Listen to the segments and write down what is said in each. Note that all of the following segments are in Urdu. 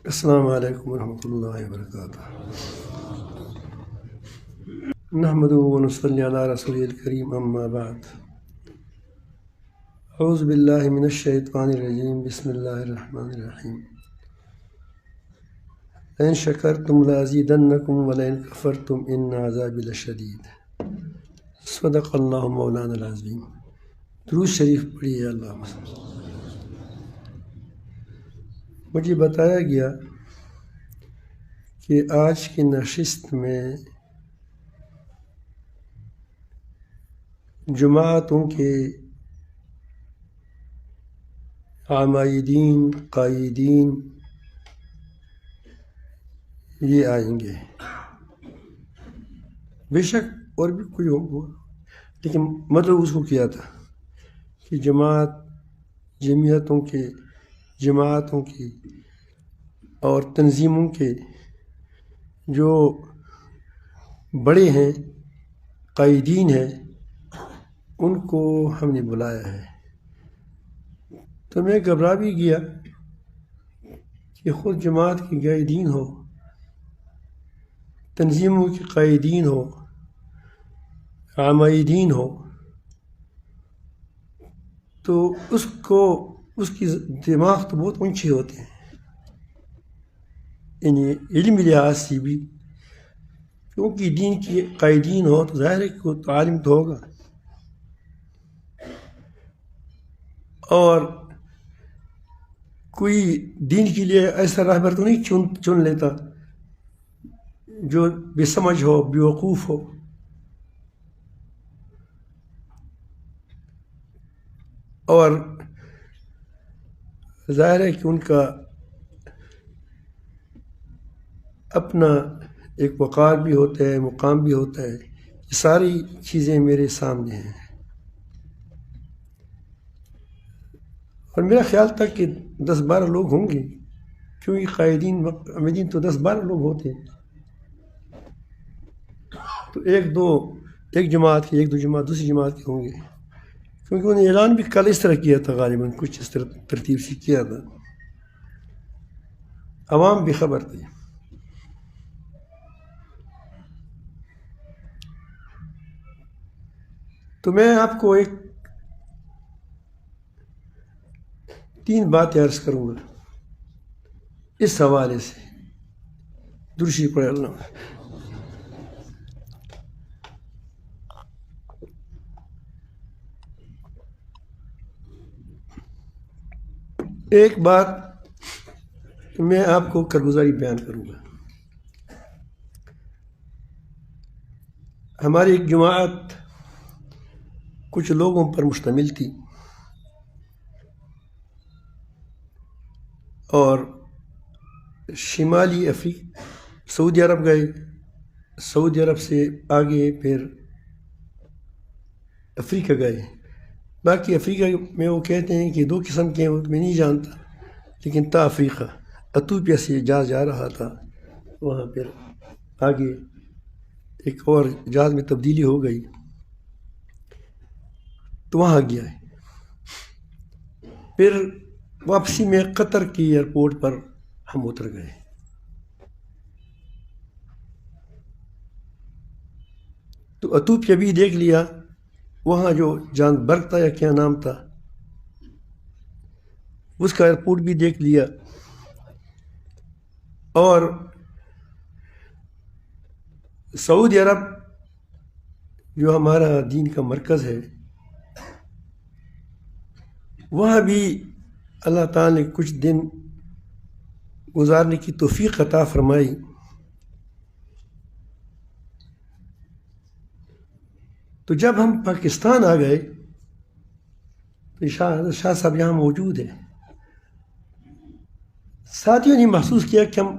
السلام علیکم ورحمۃ اللہ وبرکاتہ۔ نحمده ونصلی علی رسول الکریم، اما بعد۔ اعوذ باللہ من الشیطان الرجیم، بسم اللہ الرحمن الرحیم۔ لئن شکرتم لازیدنکم ولئن کفرتم ان عذابی لشدید۔ صدق اللہ مولانا العظیم۔ درود شریف پڑھیے اللہ۔ مجھے بتایا گیا کہ آج کی نشست میں جماعتوں کے عمائدین قائدین یہ آئیں گے، بے شک اور بھی کوئی ہو، لیکن مطلب اس کو کیا تھا کہ جماعتوں کی اور تنظیموں کے جو بڑے ہیں، قائدین ہیں، ان کو ہم نے بلایا ہے۔ تو میں گھبرا بھی گیا کہ خود جماعت کے قائدین ہو، تنظیموں کے قائدین ہو، عمائدین ہو، تو اس کی دماغ تو بہت اونچے ہوتے ہیں، یعنی علمی لحاظ سے بھی، کیونکہ دین کے قائدین ہو تو ظاہر ہے کہ وہ عالم تو ہوگا، اور کوئی دین کے لیے ایسا رہبر تو نہیں چن لیتا جو بے سمجھ ہو، بے وقوف ہو۔ اور ظاہر ہے کہ ان کا اپنا ایک وقار بھی ہوتا ہے، مقام بھی ہوتا ہے۔ یہ ساری چیزیں میرے سامنے ہیں، اور میرا خیال تھا کہ 10-12 لوگ ہوں گے، کیونکہ قائدین عمائدین تو 10-12 لوگ ہوتے ہیں، تو ایک دو جماعت دوسری جماعت کے ہوں گے، کیونکہ انہوں نے اعلان بھی کل اس طرح کیا تھا، غالباً کچھ اس طرح ترتیب سے کیا تھا، عوام بھی خبر تھی۔ تو میں آپ کو 3 باتیں عرض کروں گا اس حوالے سے۔ درود شریف پڑھے اللہ۔ ایک بات میں آپ کو کارگزاری بیان کروں گا۔ ہماری ایک جماعت کچھ لوگوں پر مشتمل تھی، اور شمالی سعودی عرب گئے، سعودی عرب سے آگے پھر افریقہ گئے۔ باقی افریقہ میں وہ کہتے ہیں کہ 2 قسم کے ہیں، وہ میں نہیں جانتا، لیکن تا افریقہ ایتھوپیا سے جہاز جا رہا تھا، وہاں پھر آگے ایک اور جہاز میں تبدیلی ہو گئی تو وہاں گیا ہے۔ پھر واپسی میں قطر کی ایئرپورٹ پر ہم اتر گئے۔ تو ایتھوپیا بھی دیکھ لیا، وہاں جو جان برگ تھا یا کیا نام تھا، اس کا ایئرپورٹ بھی دیکھ لیا، اور سعودی عرب جو ہمارا دین کا مرکز ہے، وہاں بھی اللہ تعالیٰ نے کچھ دن گزارنے کی توفیق عطا فرمائی۔ تو جب ہم پاکستان آ گئے تو شاہ صاحب یہاں موجود ہیں، ساتھیوں نے محسوس کیا کہ ہم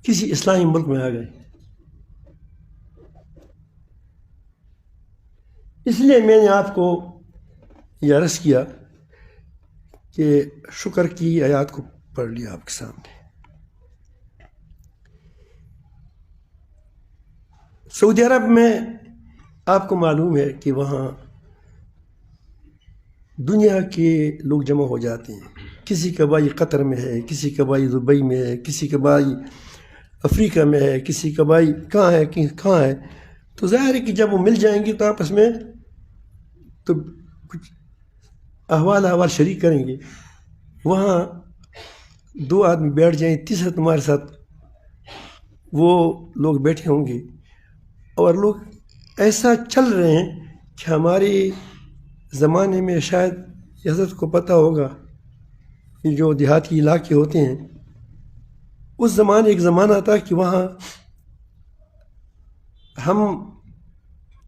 کسی اسلامی ملک میں آ گئے، اس لیے میں نے آپ کو یہ عرض کیا کہ شکر کی آیات کو پڑھ لیا آپ کے سامنے۔ سعودی عرب میں آپ کو معلوم ہے کہ وہاں دنیا کے لوگ جمع ہو جاتے ہیں. کسی کا بھائی قطر میں ہے، کسی کا بھائی دبئی میں ہے، کسی کا بھائی افریقہ میں ہے، کسی کا بھائی کہاں ہے. تو ظاہر ہے کہ جب وہ مل جائیں گے تو آپس میں تو کچھ احوال شریک کریں گے. وہاں 2 آدمی بیٹھ جائیں، تیسرا تمہارے ساتھ وہ لوگ بیٹھے ہوں گے، اور لوگ ایسا چل رہے ہیں کہ ہمارے زمانے میں شاید حضرت کو پتہ ہوگا، یہ جو دیہاتی علاقے ہوتے ہیں، اس زمانے ایک زمانہ تھا کہ وہاں ہم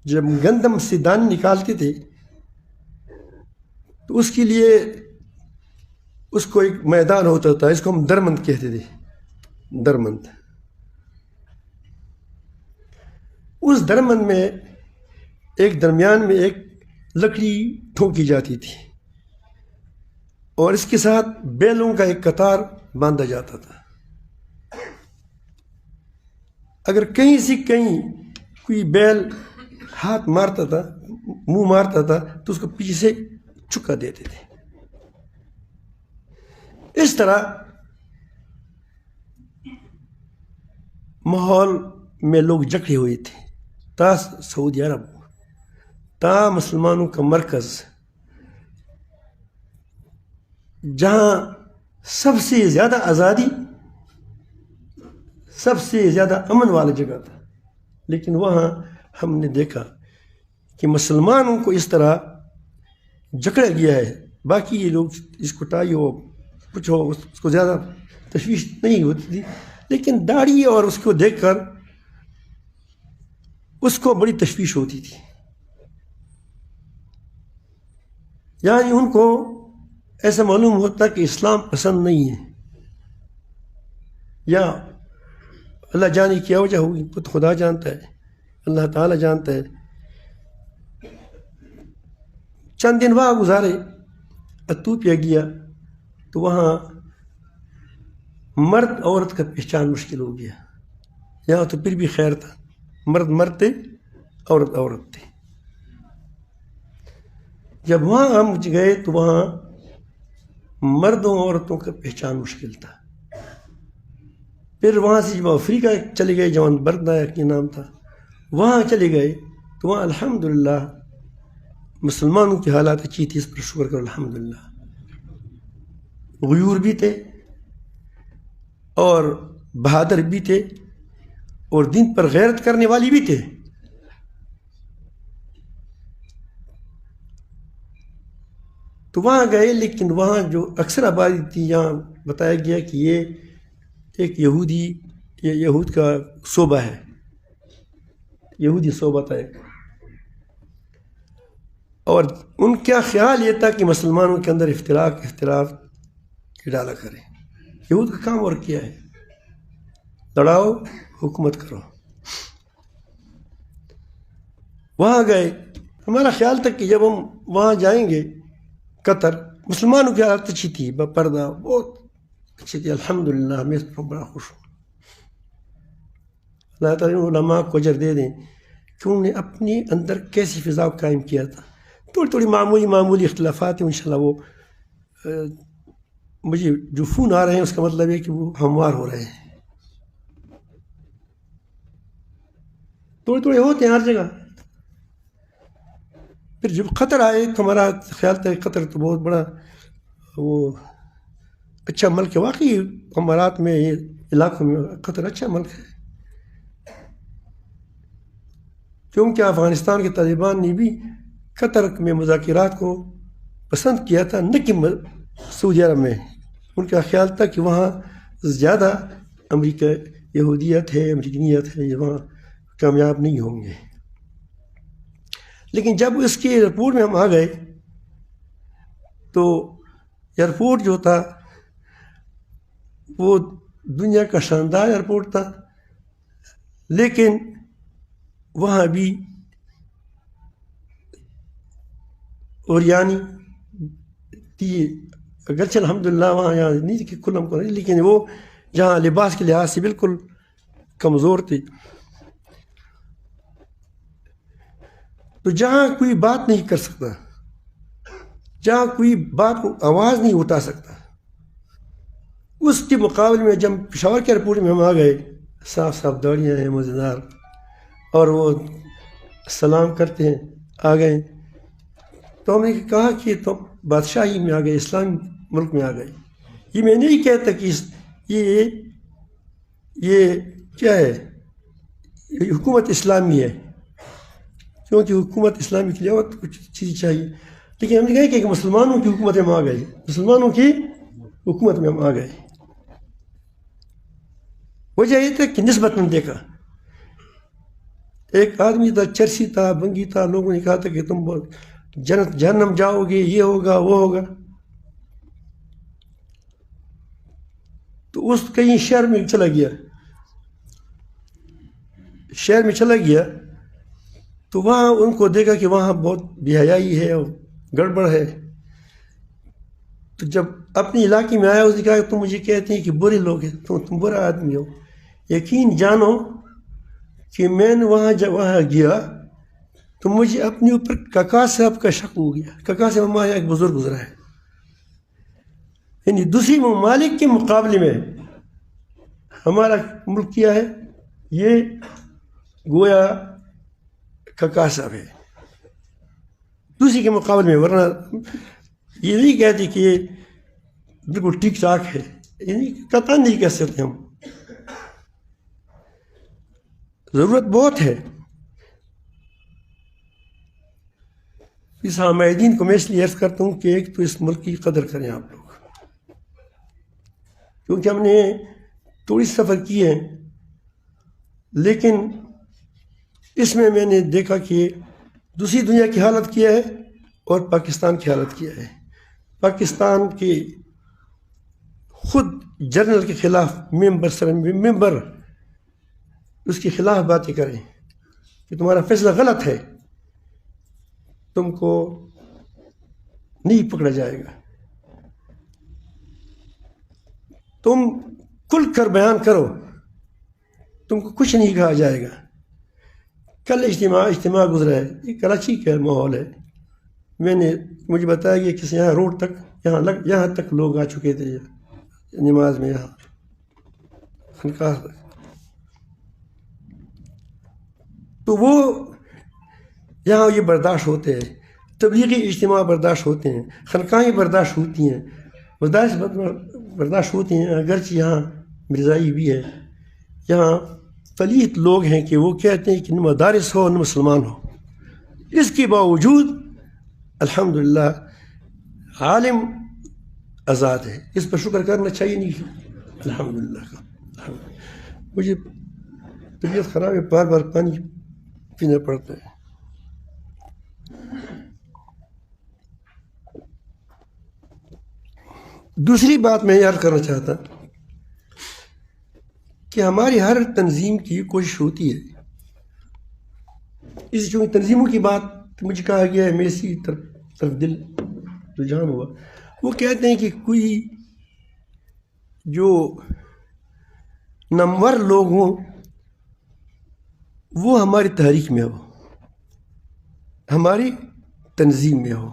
جب گندم سے دانے نکالتے تھے تو اس کے لیے اس کو ایک میدان ہوتا تھا، اس کو ہم درمند کہتے تھے. درمند، اس درمند میں ایک درمیان میں ایک لکڑی ٹھوکی جاتی تھی، اور اس کے ساتھ بیلوں کا ایک قطار باندھا جاتا تھا. اگر کہیں سے کہیں کوئی بیل ہاتھ مارتا تھا، منہ مارتا تھا، تو اس کو پیچھے سے چکا دیتے تھے. اس طرح ماحول میں لوگ جکڑے ہوئے تھے. تا سعودی عرب، تا مسلمانوں کا مرکز، جہاں سب سے زیادہ آزادی، سب سے زیادہ امن والا جگہ تھا، لیکن وہاں ہم نے دیکھا کہ مسلمانوں کو اس طرح جکڑا گیا ہے. باقی یہ لوگ اس کو ٹائی ہو کچھ ہو اس کو زیادہ تشویش نہیں ہوتی تھی، لیکن داڑھی اور اس کو دیکھ کر اس کو بڑی تشویش ہوتی تھی. یعنی ان کو ایسا معلوم ہوتا کہ اسلام پسند نہیں ہے، یا اللہ جانے کیا وجہ ہوگی، وہ تو خدا جانتا ہے، اللہ تعالیٰ جانتا ہے. چند دن وہاں گزارے، ایتھوپیا گیا تو وہاں مرد عورت کا پہچان مشکل ہو گیا. یہاں تو پھر بھی خیر تھا، مرد تھے، عورت تھے. جب وہاں ہم گئے تو وہاں مردوں عورتوں کا پہچان مشکل تھا. پھر وہاں سے جب افریقہ چلے گئے، جوان برد نائک کے نام تھا، وہاں چلے گئے تو وہاں الحمدللہ مسلمانوں کی حالات اچھی تھی، اس پر شکر کرو الحمدللہ. غیور بھی تھے اور بہادر بھی تھے اور دین پر غیرت کرنے والی بھی تھے. تو وہاں گئے، لیکن وہاں جو اکثر آبادی تھی، یہاں بتایا گیا کہ یہ ایک یہود کا صوبہ ہے، یہودی صوبہ تھا ایک. اور ان کا خیال یہ تھا کہ مسلمانوں کے اندر اختلاف ڈالا کرے. یہود کا کام اور کیا ہے؟ لڑاؤ، حکومت کرو. وہاں گئے، ہمارا خیال تھا کہ جب ہم وہاں جائیں گے قطر، مسلمانوں کی حالت اچھی تھی، پردہ بہت اچھی تھی الحمدللہ. میں اس پر بڑا خوش ہوں. اللہ تعالیٰ علماء کو اجر دے دیں کہ انہوں نے اپنی اندر کیسی فضا قائم کیا تھا. تھوڑی معمولی اختلافات ہیں، انشاءاللہ وہ مجھے جو فون آ رہے ہیں اس کا مطلب ہے کہ وہ ہموار ہو رہے ہیں. تھوڑے ہوتے ہیں ہر جگہ. پھر جب قطر آئے تو ہمارا خیال تھا کہ قطر تو بہت بڑا وہ اچھا ملک ہے. واقعی امارات میں، یہ علاقوں میں قطر اچھا ملک ہے، کیونکہ افغانستان کے طالبان نے بھی قطر میں مذاکرات کو پسند کیا تھا، نہ کہ سعودی عرب میں. ان کا خیال تھا کہ وہاں زیادہ امریکہ یہودیت ہے، امریکنیت ہے، یہ وہاں کامیاب نہیں ہوں گے. لیکن جب اس کے ایئرپورٹ میں ہم آ گئے تو ایئرپورٹ جو تھا وہ دنیا کا شاندار ایئرپورٹ تھا، لیکن وہاں بھی اوریانی تھی. اگرچہ الحمدللہ وہاں یہاں نہیں تھی کہ کل ہم کو نہیں، لیکن وہ جہاں لباس کے لحاظ سے بالکل کمزور تھی. تو جہاں کوئی بات نہیں کر سکتا، جہاں کوئی بات کو آواز نہیں اٹھا سکتا. اس کے مقابلے میں جب پشاور کے ایئرپورٹ میں ہم آ گئے، صاف صاف داڑیاں ہیں مزیدار، اور وہ سلام کرتے ہیں، آ گئے، تو ہم نے کہا کہ تم بادشاہی میں آ گئے، اسلامی ملک میں آ گئے. یہ میں نہیں کہتا کہ یہ کیا ہے، یہ حکومت اسلامی ہے، کیونکہ حکومت اسلامی کے لیے اور کچھ چیز چاہیے، لیکن ہم نے کہا کہ مسلمانوں کی حکومت میں ہم آ گئے، مسلمانوں کی حکومت میں ہم آ گئے. وجہ یہ تھا کہ نسبت میں دیکھا، ایک آدمی تھا، چرسی تھا، بنگی تھا، لوگوں نے کہا تھا کہ تم جنت جہنم جاؤ گے، یہ ہوگا وہ ہوگا. تو اس کہیں شہر میں چلا گیا تو وہاں ان کو دیکھا کہ وہاں بہت بے حیائی ہے اور گڑبڑ ہے. تو جب اپنے علاقے میں آیا، اس نے کہا کہ تم مجھے کہتے ہیں کہ برے لوگ ہیں، تم برا آدمی ہو. یقین جانو کہ میں نے جب وہاں گیا تو مجھے اپنے اوپر کاکا صاحب کا شک ہو گیا. کاکا صاحب ہمارا ایک بزرگ گزرا ہے، یعنی دوسری ممالک کے مقابلے میں ہمارا ملک کیا ہے، یہ گویا کاکا صاحب ہے دوسری کے مقابلے میں. ورنہ یہ نہیں کہتے کہ یہ بالکل ٹھیک ٹھاک ہے، یعنی قطعاً نہیں کہہ سکتے ہم. ضرورت بہت ہے. اس حامدین کو میں اس لیے عرض کرتا ہوں کہ ایک تو اس ملک کی قدر کریں آپ لوگ، کیونکہ ہم نے تھوڑی سفر کیے ہیں، لیکن اس میں نے دیکھا کہ دوسری دنیا کی حالت کیا ہے اور پاکستان کی حالت کیا ہے. پاکستان کے خود جنرل کے خلاف ممبر اس کے خلاف باتیں کریں کہ تمہارا فیصلہ غلط ہے، تم کو نہیں پکڑا جائے گا، تم کھل کر بیان کرو، تم کو کچھ نہیں کہا جائے گا. کل اجتماع گزرا ہے، یہ کراچی کا ماحول ہے. مجھے بتایا گیا کہ یہاں روڈ تک یہاں تک لوگ آ چکے تھے نماز میں، یہاں خانقاہ تک. تو وہ یہاں یہ برداشت ہوتے ہیں، تبلیغی اجتماع برداشت ہوتے ہیں، خانقاہیں برداشت ہوتی ہیں، برداشت ہوتی ہیں. اگرچہ یہاں مرزائی بھی ہے، یہاں پلیت لوگ ہیں کہ وہ کہتے ہیں کہ نہ مدارس ہو نہ مسلمان ہو. اس کے باوجود الحمدللہ عالم آزاد ہے، اس پر شکر کرنا چاہیے نہیں الحمدللہ کا. مجھے طبیعت خراب ہے، بار بار پانی پینا پڑتا ہے. دوسری بات میں یاد کرنا چاہتا کہ ہماری ہر تنظیم کی کوشش ہوتی ہے، اس چونکہ تنظیموں کی بات مجھے کہا گیا ہے، میں اسی طرف دل رجحان ہوا. وہ کہتے ہیں کہ کوئی جو نامور لوگ ہوں وہ ہماری تحریک میں ہو، ہماری تنظیم میں ہو.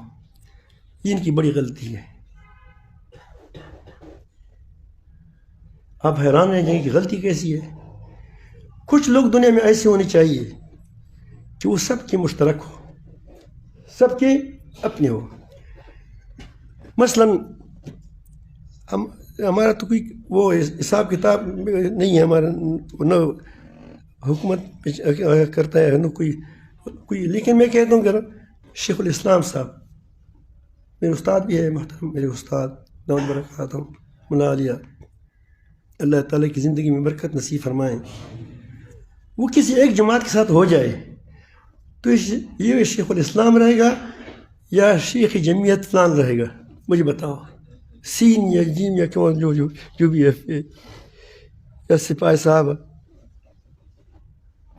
یہ ان کی بڑی غلطی ہے. آپ حیران رہ جائیں کہ غلطی کیسی ہے. کچھ لوگ دنیا میں ایسے ہونے چاہیے کہ وہ سب کے مشترک ہو، سب کے اپنے ہو. مثلا ہمارا تو کوئی وہ حساب کتاب نہیں ہے، ہمارا نہ حکومت کرتا ہے نہ کوئی. لیکن میں کہتا ہوں کہ شیخ الاسلام صاحب میرے استاد بھی ہے محترم، میرے استاد دامت برکاتہم ملا عالیہ، اللہ تعالیٰ کی زندگی میں برکت نصیب فرمائیں. وہ کسی ایک جماعت کے ساتھ ہو جائے تو یہ شیخ الاسلام رہے گا یا شیخ جمعیت فلان رہے گا؟ مجھے بتاؤ. سین یا جیم یا کیوں جو بھی ہے، یا سپاہی صاحب،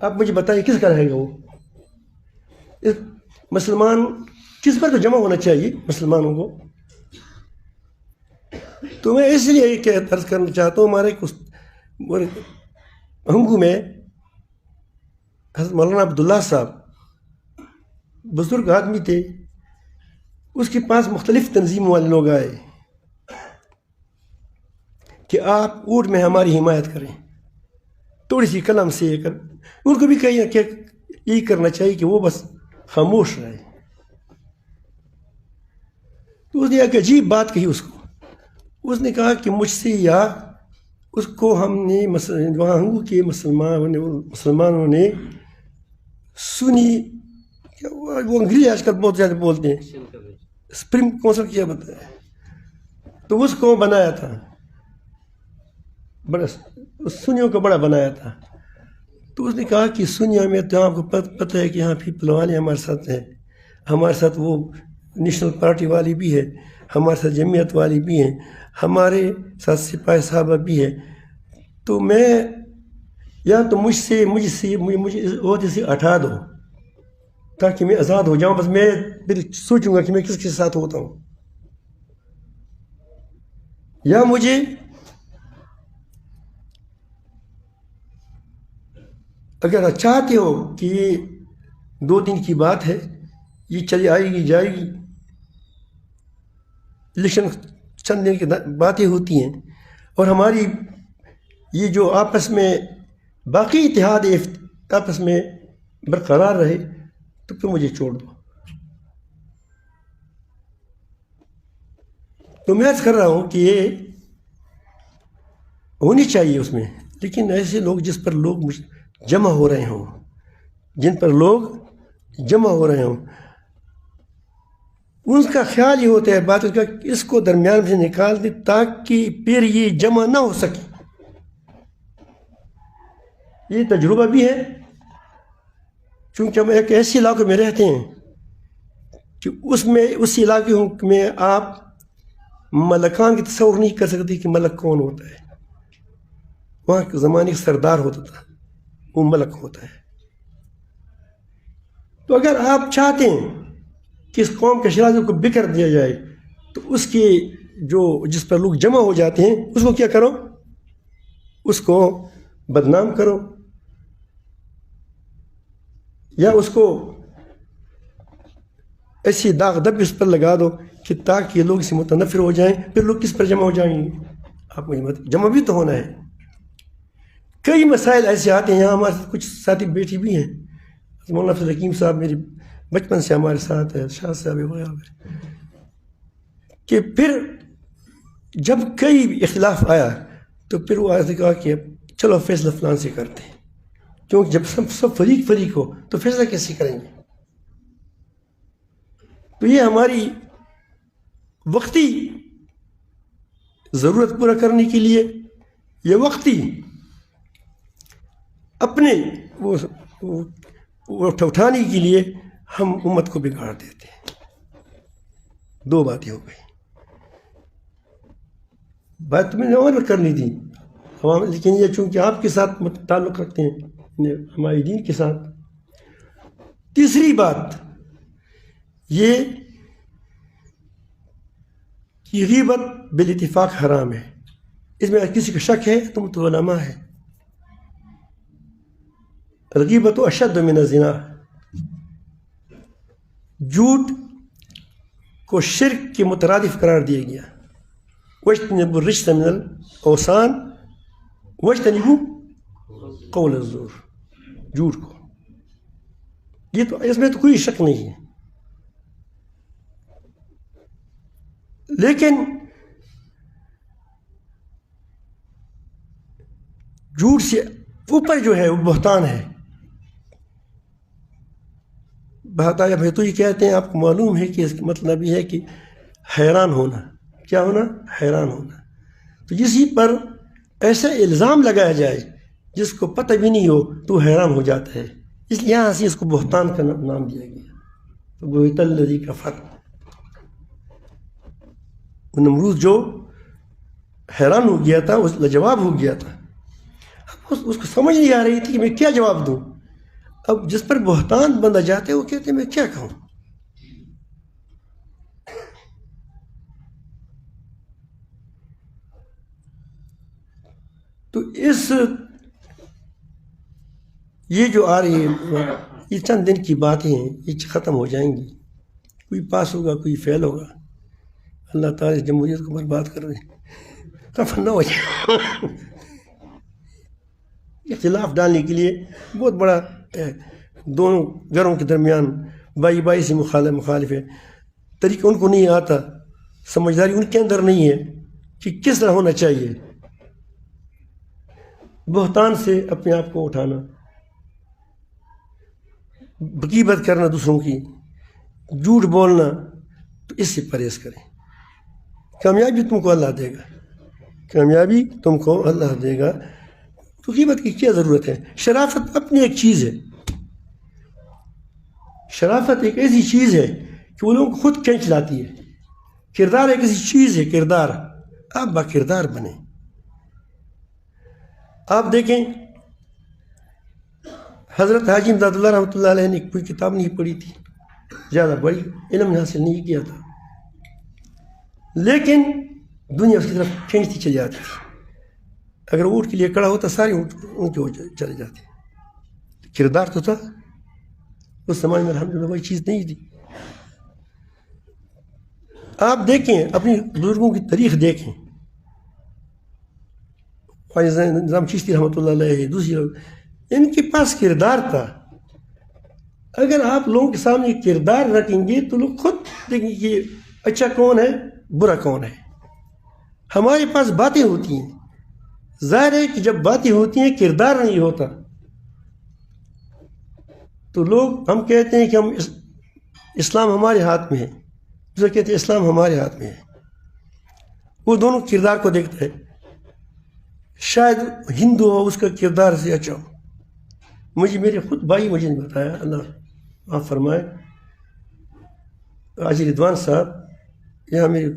آپ مجھے بتائیں کس کا رہے گا وہ؟ مسلمان کس پر تو جمع ہونا چاہیے مسلمانوں کو. تو میں اس لیے یہ عرض کرنا چاہتا ہوں، ہمارے ہنگو میں حضرت مولانا عبداللہ صاحب بزرگ آدمی تھے، اس کے پاس مختلف تنظیموں والے لوگ آئے کہ آپ اونٹ میں ہماری حمایت کریں، تھوڑی سی قلم سے یہ کر، ان کو بھی کہیں کہ یہی کرنا چاہیے کہ وہ بس خاموش رہے. تو اس نے ایک عجیب بات کہی اس کو، اس نے کہا کہ مجھ سے یا اس کو ہم نے وہاں کے مسلمانوں نے سنی، وہ انگریزی آج کل بہت زیادہ بولتے ہیں، سپریم کونسل کیا بتایا، تو اس کو بنایا تھا، بڑا سنیوں کا بڑا بنایا تھا. تو اس نے کہا کہ سنیا میں تو آپ کو پتہ ہے کہ یہاں پھر پلوانی ہمارے ساتھ ہیں، ہمارے ساتھ وہ نیشنل پارٹی والی بھی ہے، ہمارے ساتھ جمعیت والی بھی ہیں، ہمارے ساتھ سپاہی صاحبہ بھی ہے. تو میں یا تو مجھے عہدے سے ہٹا دو تاکہ میں آزاد ہو جاؤں، بس میں پھر سوچوں گا کہ میں کس کے ساتھ ہوتا ہوں، یا مجھے اگر چاہتے ہو کہ یہ 2 دن کی بات ہے، یہ چلی آئے گی جائے گی، الیکشن چند دن کی باتیں ہوتی ہیں، اور ہماری یہ جو آپس میں باقی اتحاد آپس میں برقرار رہے، تو پھر مجھے چھوڑ دو. تو میں عرض کر رہا ہوں کہ یہ ہونی چاہیے اس میں، لیکن ایسے لوگ جس پر لوگ جمع ہو رہے ہوں، جن پر لوگ جمع ہو رہے ہوں، ان کا خیال یہ ہوتا ہے بات اس کا کہ اس کو درمیان سے نکال دے تاکہ پھر یہ جمع نہ ہو سکے. یہ تجربہ بھی ہے، چونکہ ہم ایک ایسے علاقے میں رہتے ہیں کہ اس علاقے میں آپ ملکان کی تصور نہیں کر سکتے کہ ملک کون ہوتا ہے. وہاں کے زمانے کا سردار ہوتا تھا، وہ ملک ہوتا ہے. تو اگر آپ چاہتے ہیں کہ اس قوم کے شرازوں کو بکر دیا جائے، تو اس کے جس پر لوگ جمع ہو جاتے ہیں اس کو کیا کرو، اس کو بدنام کرو، یا اس کو ایسی داغ دب اس پر لگا دو کہ تاکہ لوگ اس سے متنفر ہو جائیں. پھر لوگ کس پر جمع ہو جائیں گے؟ آپ کو جمع بھی تو ہونا ہے. کئی مسائل ایسے آتے ہیں، یہاں ہمارے کچھ ساتھی بیٹھی بھی ہیں، مولانا فضل حکیم صاحب میری بچپن سے ہمارے ساتھ ہے، شاہ صاحب وغیرہ، کہ پھر جب کئی اختلاف آیا تو پھر وہ آیا کہا کہ چلو فیصلہ فلان سے کرتے ہیں، کیونکہ جب سب فریق ہو تو فیصلہ کیسے کریں گے؟ تو یہ ہماری وقتی ضرورت پورا کرنے کے لیے، یہ وقتی اپنے وہ اٹھانے کے لیے ہم امت کو بگاڑ دیتے ہیں. 2 باتیں ہو گئی. بات تو میں نے اور کرنی تھی، لیکن یہ چونکہ آپ کے ساتھ تعلق رکھتے ہیں ہمارے دین کے ساتھ. تیسری بات یہ کہ غیبت بالاتفاق حرام ہے. اس میں کسی کا شک ہے تم تو علماء ہے. الغیبت اشد من الزنا، جھوٹ کو شرک کے مترادف قرار دیا گیا. واجتنبوا الرجس من الاوثان واجتنبوا قول الزور، جھوٹ کو، یہ تو اس میں تو کوئی شک نہیں ہے. لیکن جھوٹ سے اوپر جو ہے وہ بہتان ہے. بہتا بھائی تو یہ کہتے ہیں، آپ کو معلوم ہے کہ اس کا مطلب یہ ہے کہ حیران ہونا. کیا ہونا؟ حیران ہونا. تو کسی پر ایسا الزام لگایا جائے جس کو پتہ بھی نہیں ہو تو حیران ہو جاتا ہے، اس لیے یہاں سے اس کو بہتان کا نام دیا گیا. تو بہت الذی کفر، نمرود جو حیران ہو گیا تھا، اس لاجواب ہو گیا تھا. اس کو سمجھ نہیں آ رہی تھی کہ میں کیا جواب دوں. اب جس پر بہتان بندہ جاتے وہ کہتے ہیں میں کیا کہوں. تو یہ جو آ رہی ہے، یہ چند دن کی باتیں ہیں، یہ ختم ہو جائیں گی. کوئی پاس ہوگا کوئی فیل ہوگا. اللہ تعالیٰ اس جمہوریت کو برباد کر رہے ہیں. دفن نہ ہو جائے. اختلاف ڈالنے کے لیے بہت بڑا دونوں گھروں کے درمیان بائی بائی سے مخالف ہے. طریقہ ان کو نہیں آتا، سمجھداری ان کے اندر نہیں ہے کہ کس طرح ہونا چاہیے. بہتان سے اپنے آپ کو اٹھانا، غیبت کرنا دوسروں کی، جھوٹ بولنا، تو اس سے پرہیز کریں. کامیابی تم کو اللہ دے گا، کامیابی تم کو اللہ دے گا. تو غیبت کی کیا ضرورت ہے؟ شرافت اپنی ایک چیز ہے. شرافت ایک ایسی چیز ہے کہ وہ لوگوں کو خود کھینچ لاتی ہے. کردار ایک ایسی چیز ہے، کردار. آپ با کردار بنیں. آپ دیکھیں حضرت حاجی امداد اللہ رحمۃ اللہ علیہ نے کوئی کتاب نہیں پڑھی تھی، زیادہ بڑی علم حاصل نہیں کیا تھا، لیکن دنیا اس کی طرف کھینچتی چلی جاتی تھی. اگر اونٹ کے لیے کڑا ہوتا سارے اونٹ ہو چلے جاتے. کردار تو تھا اس زمانے میں، الحمدللہ وہی چیز نہیں تھی. آپ دیکھیں اپنی بزرگوں کی تاریخ دیکھیں. خواجہ نظام چشتی رحمۃ اللہ علیہ، دوسری لوگ، ان کے پاس کردار تھا. اگر آپ لوگوں کے سامنے کردار رکھیں گے تو لوگ خود دیکھیں گے کہ اچھا کون ہے، برا کون ہے. ہمارے پاس باتیں ہوتی ہیں، ظاہر ہے کہ جب باتیں ہوتی ہیں کردار نہیں ہوتا تو لوگ ہم کہتے ہیں کہ ہم اسلام ہمارے ہاتھ میں ہے، دوسرے کہتے ہیں اسلام ہمارے ہاتھ میں ہے. وہ دونوں کردار کو دیکھتا ہے. شاید ہندو ہو اس کا کردار سے اچھا ہو. مجھے میرے خود بھائی مجھے نے بتایا، اللہ معاف فرمائے، حاجی رضوان صاحب، یہاں میرے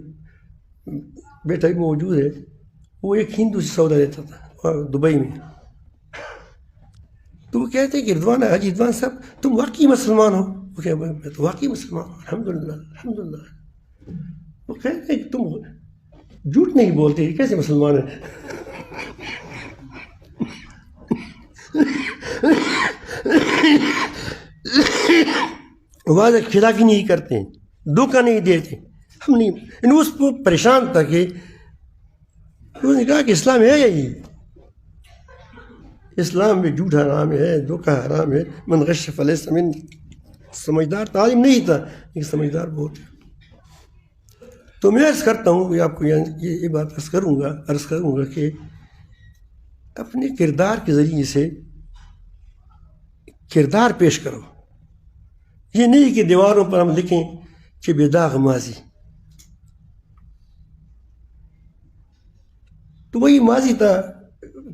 بیٹا بھی موجود ہے، وہ ایک ہندو سے سودا لیتا تھا دبئی میں. تو وہ کہتے ہیں کہ حاجی رضوان صاحب تم واقعی مسلمان ہو؟ وہ کہتے ہیں میں تو واقعی مسلمان ہوں، الحمدللہ الحمدللہ. وہ کہتے ہیں کہ تم جھوٹ نہیں بولتے، کیسے مسلمان ہیں؟ واضح خلافی نہیں کرتے، دھوکہ نہیں دیتے. ہم نہیں، اس کو پریشان تھا کہ انہوں نے کہا کہ اسلام ہے یہی، اسلام میں جھوٹ حرام ہے، دھوکہ حرام ہے. من غش فلیس منی. سمجھدار تعلیم نہیں تھا لیکن سمجھدار بہت ہے. تو میں عرض کرتا ہوں کہ آپ کو یہ بات عرض کروں گا کہ اپنے کردار کے ذریعے سے کردار پیش کرو. یہ نہیں کہ دیواروں پر ہم لکھیں کہ بے داغ ماضی. تو وہی ماضی تھا،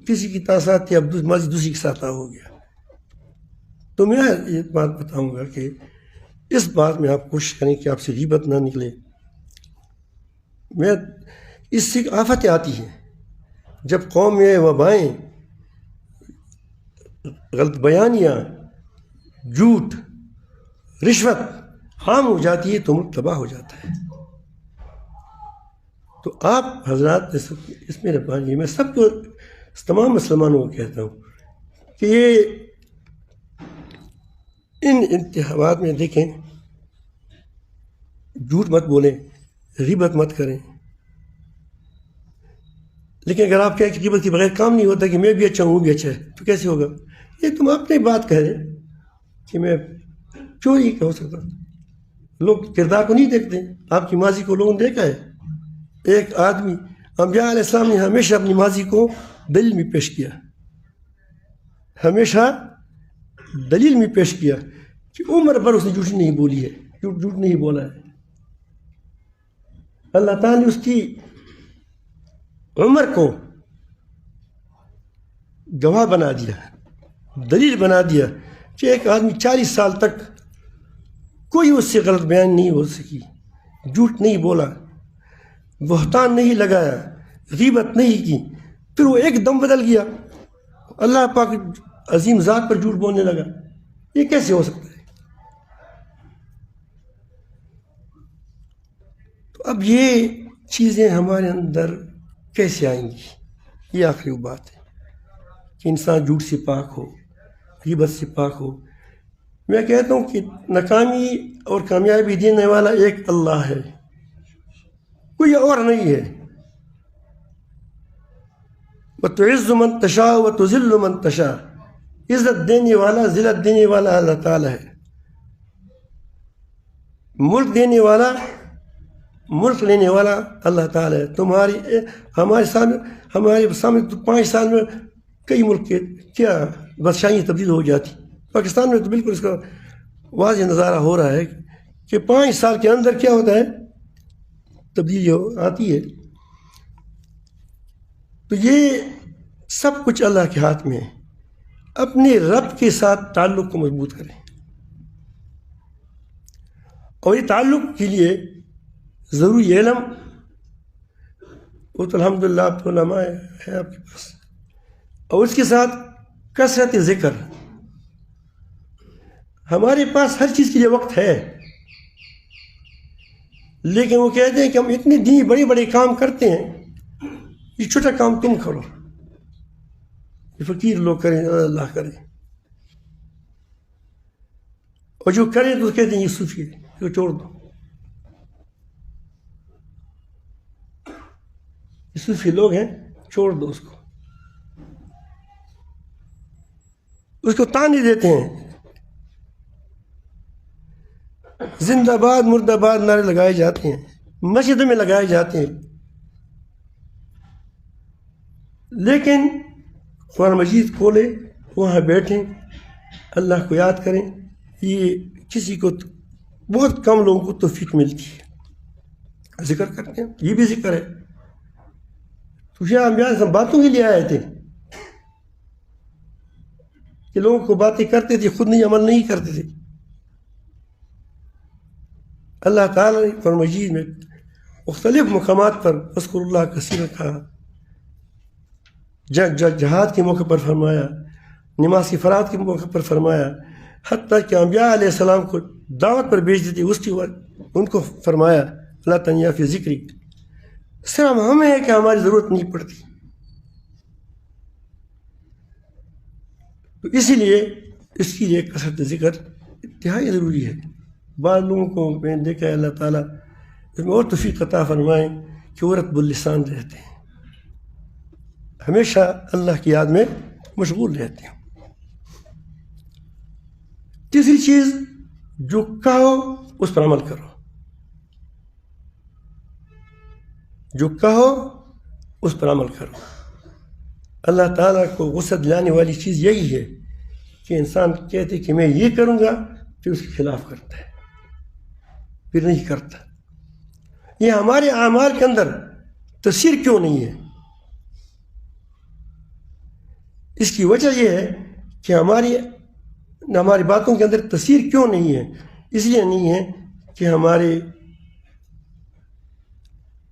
کسی کی تاثرات تھی، اب ماضی دوسری کے ساتھ ہو گیا. تو میں یہ بات بتاؤں گا کہ اس بات میں آپ کوشش کریں کہ آپ سے غیبت نہ نکلے. اس سے آفتیں آتی ہیں جب قوم میں وبائیں، غلط بیانیاں، جھوٹ، رشوت عام ہو جاتی ہے تو ملک تباہ ہو جاتا ہے. تو آپ حضرات اس میں ربانی، میں سب کو، تمام مسلمانوں کو کہتا ہوں کہ یہ ان انتخابات میں دیکھیں، جھوٹ مت بولیں، غیبت مت کریں. لیکن اگر آپ کہیں کہ غیبت کے بغیر کام نہیں ہوتا کہ میں بھی اچھا ہوں، وہ بھی اچھا ہے، تو کیسے ہوگا؟ یہ تم اپنی بات کہہ رہے کہ میں چوری ہو سکتا. لوگ کردار کو نہیں دیکھتے. آپ کی ماضی کو لوگوں نے دیکھا ہے. ایک آدمی، انبیاء علیہ السلام نے ہمیشہ اپنی ماضی کو دلیل میں پیش کیا، ہمیشہ دلیل میں پیش کیا کہ عمر پر اس نے جھوٹ نہیں بولی ہے، جھوٹ نہیں بولا ہے. اللہ تعالیٰ نے اس کی عمر کو گواہ بنا دیا، دلیل بنا دیا کہ ایک آدمی 40 سال تک کوئی اس سے غلط بیان نہیں ہو سکی، جھوٹ نہیں بولا، بہتان نہیں لگایا، غیبت نہیں کی. پھر وہ ایک دم بدل گیا، اللہ پاک عظیم ذات پر جھوٹ بولنے لگا. یہ کیسے ہو سکتا ہے؟ تو اب یہ چیزیں ہمارے اندر کیسے آئیں گی؟ یہ آخری بات ہے کہ انسان جھوٹ سے پاک ہو، غیبت سے پاک ہو. میں کہتا ہوں کہ ناکامی اور کامیابی دینے والا ایک اللہ ہے، کوئی اور نہیں ہے. وَتُعِزُّ مَن تَشَاءُ وَتُذِلُّ مَن تَشَاءُ، عزت دینے والا ذلت دینے والا اللہ تعالیٰ ہے. ملک دینے والا ملک لینے والا اللہ تعالیٰ ہے. ہمارے سامنے تو 5 سال میں کئی ملک کے کیا بادشاہیاں تبدیل ہو جاتی. پاکستان میں تو بالکل اس کا واضح نظارہ ہو رہا ہے کہ 5 سال کے اندر کیا ہوتا ہے، تبدیلی آتی ہے. تو یہ سب کچھ اللہ کے ہاتھ میں ہے. اپنے رب کے ساتھ تعلق کو مضبوط کریں، اور یہ تعلق کے لیے ضروری علم، وہ تو الحمدللہ آپ علماء ہے آپ کے پاس، اور اس کے ساتھ کثرت ذکر. ہمارے پاس ہر چیز کے لیے وقت ہے، لیکن وہ کہتے ہیں کہ ہم اتنے دینی بڑے بڑے کام کرتے ہیں، یہ چھوٹا کام تم کرو، یہ فقیر لوگ کریں، اللہ کریں. اور جو کریں تو کہتے ہیں یہ صوفی ہے، یہ چھوڑ دو، یہ صوفی لوگ ہیں، چھوڑ دو اس کو تانے دیتے ہیں. زندہ باد مردہ باد نعرے لگائے جاتے ہیں، مسجدوں میں لگائے جاتے ہیں، لیکن قرآن مجید کھولے، وہاں بیٹھیں، اللہ کو یاد کریں. یہ کسی کو بہت کم لوگوں کو توفیق ملتی ہے. ذکر کرتے ہیں، یہ بھی ذکر ہے. تو یہ ہم باتوں کے لیے آئے تھے کہ لوگوں کو باتیں کرتے تھے، خود نہیں عمل نہیں کرتے تھے. اللہ تعالیٰ نے قرآن مجید میں مختلف مقامات پر اذکر اللہ کثیرا کہا. جہاد کے موقع پر فرمایا، نماز کی فرات کے موقع پر فرمایا، حتیٰ کہ انبیاء علیہ السلام کو دعوت پر بھیج دیتے اس کی وقت ان کو فرمایا اللہ تنیا فی ذکری. صرف ہمیں ہے کہ ہماری ضرورت نہیں پڑتی. تو اسی لیے اس کے لیے کثرت ذکر انتہائی ضروری ہے. بعض لوگوں کو میں نے دیکھا ہے اللہ تعالیٰ اس میں اور توفیق عطا فرمائیں کہ وہ رطب اللسان رہتے ہیں، ہمیشہ اللہ کی یاد میں مشغول رہتے ہیں. تیسری چیز، جو کہو اس پر عمل کرو، جو کہو اس پر عمل کرو. اللہ تعالیٰ کو غصہ دلانے والی چیز یہی ہے کہ انسان کہتے کہ میں یہ کروں گا، پھر اس کے خلاف کرتا ہے، پھر نہیں کرتا. یہ ہمارے اعمال کے اندر تاثیر کیوں نہیں ہے؟ اس کی وجہ یہ ہے کہ ہماری باتوں کے اندر تاثیر کیوں نہیں ہے. اس لیے نہیں ہے کہ ہمارے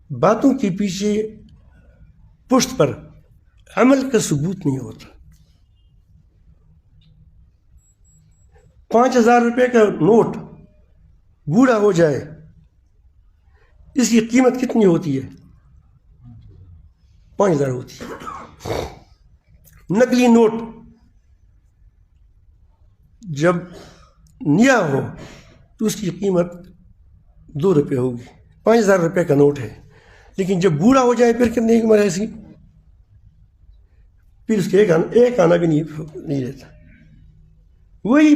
باتوں کے پیچھے پشت پر عمل کا ثبوت نہیں ہوتا. 5,000 روپے کا نوٹ بوڑھا ہو جائے، اس کی قیمت کتنی ہوتی ہے؟ 5,000 ہوتی ہے. نقلی نوٹ جب نیا ہو تو اس کی قیمت 2 روپے ہوگی. 5,000 روپے کا نوٹ ہے، لیکن جب بوڑھا ہو جائے پھر کتنے کی عمر ہے اس کی؟ پھر اس کے ایک آنا بھی نہیں رہتا. وہی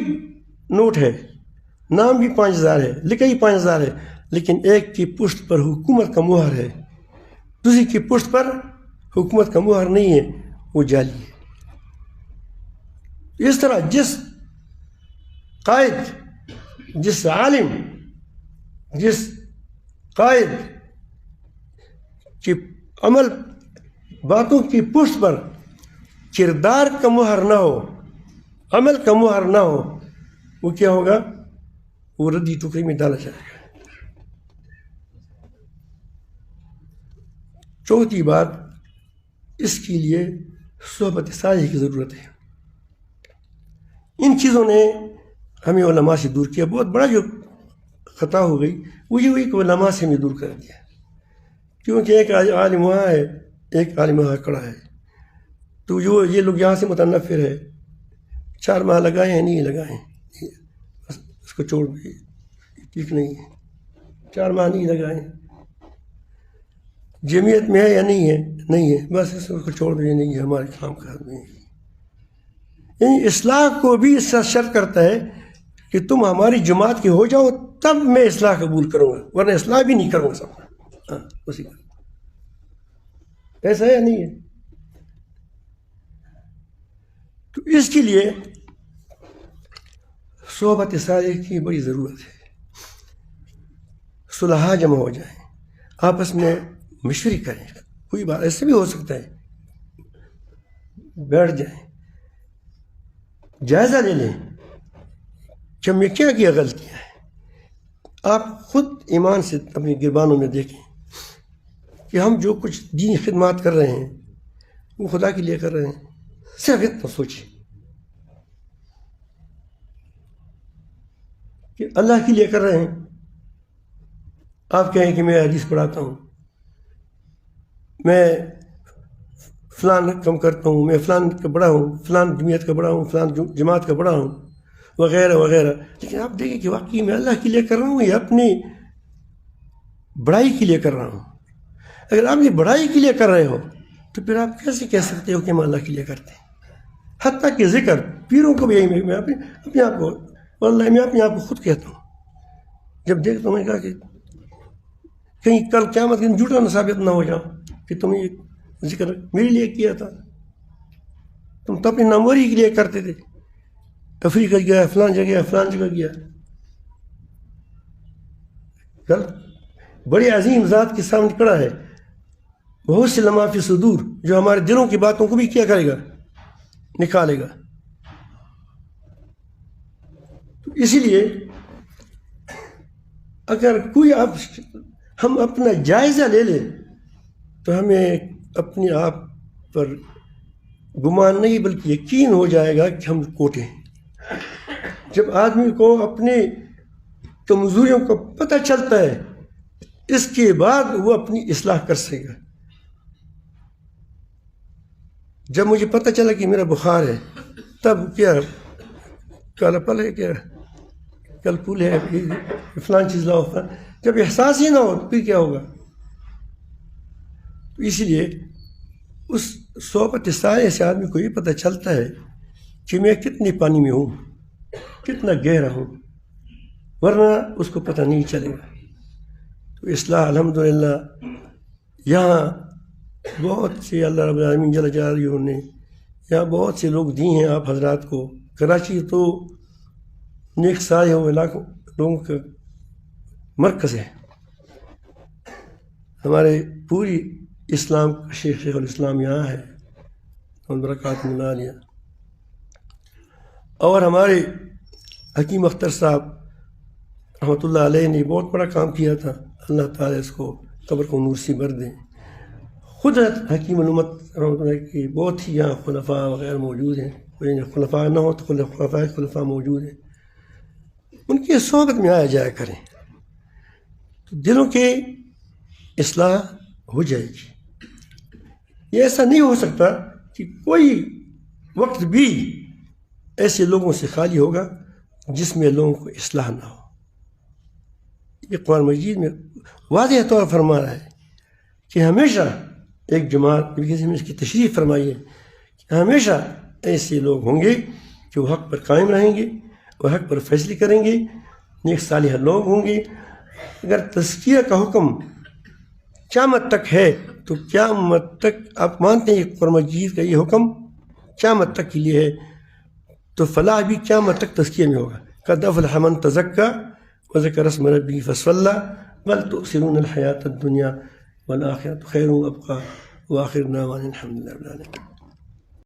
نوٹ ہے، نام بھی 5,000 ہے، لکھا ہی 5,000 ہے، لیکن ایک کی پشت پر حکومت کا مہر ہے، دوسری کی پشت پر حکومت کا مہر نہیں ہے، وہ جعلی ہے. اس طرح جس قائد، جس عالم، جس قائد کی عمل باتوں کی پشت پر کردار کا مہر نہ ہو، عمل کا مہر نہ ہو، وہ کیا ہوگا؟ وہ ردی ٹکری میں ڈالا جائے گا. چوتھی بات، اس کے لیے صحبت صالح کی ضرورت ہے. ان چیزوں نے ہمیں علماء سے دور کیا. بہت بڑا جو خطا ہو گئی وہ یہ ہوئی کہ علماء سے ہمیں دور کر دیا، کیونکہ ایک عالم وہاں ہے، ایک عالم وہاں کھڑا ہے. تو یہ لوگ یہاں سے متنفر ہے، 4 ماہ لگائے ہیں نہیں لگائے ہیں، کو چھوڑ دیں، ٹھیک نہیں ہے، 4 ماہ نہیں لگائیں، جمعیت میں ہے یا نہیں ہے، نہیں ہے، بس اس کو چھوڑ دیں، نہیں ہے ہمارے کام کا آدمی۔ یعنی اصلاح کو بھی اس سے شرط کرتا ہے کہ تم ہماری جماعت کے ہو جاؤ تب میں اصلاح قبول کروں گا، ورنہ اصلاح بھی نہیں کروں گا سب۔ ہاں اسی کا ایسا ہے یا نہیں ہے؟ تو اس کے لیے صحبت صالح کی بڑی ضرورت ہے، صلحاء جمع ہو جائیں، آپس میں مشورے کریں، کوئی بات ایسے بھی ہو سکتا ہے، بیٹھ جائیں، جائزہ لے لیں کہ ہم نے کیا کیا غلطیاں ہیں۔ آپ خود ایمان سے اپنی گربانوں میں دیکھیں کہ ہم جو کچھ دینی خدمات کر رہے ہیں وہ خدا کے لیے کر رہے ہیں، صرف اتنا سوچیں کہ اللہ کے لیے کر رہے ہیں۔ آپ کہیں کہ میں حدیث پڑھاتا ہوں، میں فلان کم کرتا ہوں، میں فلان کا بڑا ہوں، فلان جمعیت کا بڑا ہوں، فلان جماعت کا بڑا ہوں، وغیرہ وغیرہ، لیکن آپ دیکھیں کہ واقعی میں اللہ کے لیے کر رہا ہوں یا اپنی بڑائی کے لیے کر رہا ہوں؟ اگر آپ اپنی بڑائی کے لیے کر رہے ہو تو پھر آپ کیسے کہہ سکتے ہو کہ ہم اللہ کے لیے کرتے ہیں؟ حتیٰ کہ ذکر پیروں کو بھی یہی، میں اپنے آپ کو، واللہ میں اپنے آپ کو خود کہتا ہوں، جب دیکھتا ہوں میں کہا کہ کہیں کل قیامت کے دن جھوٹا نہ ثابت نہ ہو جاؤ کہ تم یہ ذکر میرے لیے کیا تھا، تم تو اپنی ناموری کے لیے کرتے تھے، افریقہ گیا، فلان جگہ، فلان جگہ گیا۔ کل بڑی عظیم ذات کے سامنے کھڑا ہے، بہت سے لمحہ فی صدور، جو ہمارے دلوں کی باتوں کو بھی کیا کرے گا، نکالے گا۔ تو اسی لیے اگر کوئی ہم اپنا جائزہ لے لیں تو ہمیں اپنے آپ پر گمان نہیں بلکہ یقین ہو جائے گا کہ ہم کوٹے ہیں۔ جب آدمی کو اپنی کمزوریوں کا پتہ چلتا ہے اس کے بعد وہ اپنی اصلاح کر سکے گا۔ جب مجھے پتہ چلا کہ میرا بخار ہے تب کیا کالا پل ہے، کیا کل پول ہے، فلان چیز لاؤ، جب احساس ہی نہ ہو تو پھر کیا ہوگا؟ تو اسی لیے اس صحبت صالح سے آدمی کو یہ پتہ چلتا ہے کہ میں کتنے پانی میں ہوں، کتنا گہرا ہوں، ورنہ اس کو پتہ نہیں چلے گا۔ تو اصلاح الحمدللہ یہاں بہت سے اللہ رب العالمین جل جلالہ نے یہاں بہت سے لوگ دی ہیں آپ حضرات کو۔ کراچی تو نیک صالح علاقوں لوگوں کا مرکز ہے، ہمارے پوری اسلام کا شیخ الاسلام یہاں ہے اور برکات ملا لیا۔ اور ہمارے حکیم اختر صاحب رحمۃ اللہ علیہ نے بہت بڑا کام کیا تھا، اللہ تعالیٰ اس کو قبر کو نور سے بھر دیں۔ خود حکیم الامت رحمۃ اللہ کی بہت ہی یہاں خلفاء وغیرہ موجود ہیں، کوئی خلفاء نہ ہو تو خلفاء موجود ہیں، ان کی صحبت میں آیا جایا کریں تو دلوں کے اصلاح ہو جائے گی۔ یہ ایسا نہیں ہو سکتا کہ کوئی وقت بھی ایسے لوگوں سے خالی ہوگا جس میں لوگوں کو اصلاح نہ ہو۔ یہ قرآن مجید میں واضح طور پر فرما رہا ہے کہ ہمیشہ ایک جماعت، اس کی تشریح فرمائی ہے کہ ہمیشہ ایسے لوگ ہوں گے کہ وہ حق پر قائم رہیں گے، وہ حق پر فیصلے کریں گے، نیک صالح لوگ ہوں گے۔ اگر تزکیہ کا حکم قیامت تک ہے تو قیامت تک آپ مانتے ہیں کہ قرآن مجید کا یہ حکم قیامت تک کے لیے ہے، تو فلاح بھی قیامت تک تزکیہ میں ہوگا۔ قد افلح من تزکیٰ وذکر اسم ربہ فصلی بل تؤثرون الحیاۃ الدنیا والآخرۃ خیر وابقیٰ وآخر دعوانا الحمد للہ رب العالمین۔